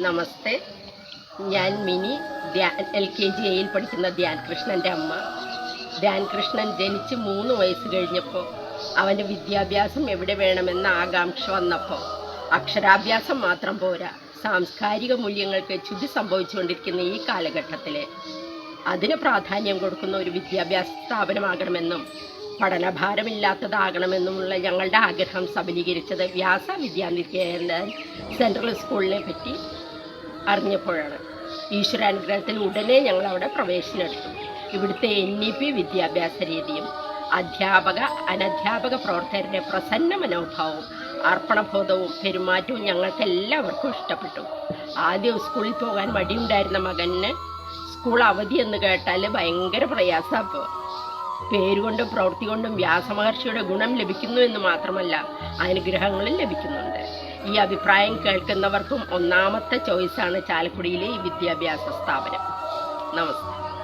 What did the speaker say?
നമസ്തേ. ഞാൻ മിനി LKG-യിൽ പഠിക്കുന്ന ധ്യാൻ കൃഷ്ണൻ്റെ അമ്മ. ധ്യാൻ കൃഷ്ണൻ ജനിച്ച് 3 വയസ്സ് കഴിഞ്ഞപ്പോൾ അവൻ്റെ വിദ്യാഭ്യാസം എവിടെ വേണമെന്ന ആകാംക്ഷ വന്നപ്പോൾ അക്ഷരാഭ്യാസം മാത്രം പോരാ, സാംസ്കാരിക മൂല്യങ്ങൾക്ക് ച്യുതി സംഭവിച്ചുകൊണ്ടിരിക്കുന്ന ഈ കാലഘട്ടത്തിൽ അതിന് പ്രാധാന്യം കൊടുക്കുന്ന ഒരു വിദ്യാഭ്യാസ സ്ഥാപനമാകണമെന്നും പഠനഭാരമില്ലാത്തതാകണമെന്നുമുള്ള ഞങ്ങളുടെ ആഗ്രഹം സബലീകരിച്ചത് വ്യാസ വിദ്യാനികേതൻ സെൻട്രൽ സ്കൂളിനെ പറ്റി അറിഞ്ഞപ്പോഴാണ്. ഈശ്വരാനുഗ്രഹത്തിൽ ഉടനെ ഞങ്ങൾ അവിടെ പ്രവേശനമെടുത്തു. ഇവിടുത്തെ NEP വിദ്യാഭ്യാസ രീതിയും അധ്യാപക അനധ്യാപക പ്രവർത്തകരുടെ പ്രസന്ന മനോഭാവവും അർപ്പണബോധവും പെരുമാറ്റവും ഞങ്ങൾക്ക് എല്ലാവർക്കും ഇഷ്ടപ്പെട്ടു. ആദ്യം സ്കൂളിൽ പോകാൻ മടിയുണ്ടായിരുന്ന മകന് സ്കൂൾ അവധി എന്ന് കേട്ടാൽ ഭയങ്കര പ്രയാസപ്പോൾ. പേരുകൊണ്ടും പ്രവൃത്തി കൊണ്ടും വ്യാസമഹർഷിയുടെ ഗുണം ലഭിക്കുന്നു എന്ന് മാത്രമല്ല, അനുഗ്രഹങ്ങളും ലഭിക്കുന്നുണ്ട്. ഈ അഭിപ്രായം കേൾക്കുന്നവർക്കും ഒന്നാമത്തെ ചോയ്സാണ് ചാലക്കുടിയിലെ ഈ വിദ്യാഭ്യാസ സ്ഥാപനം. നമസ്കാരം.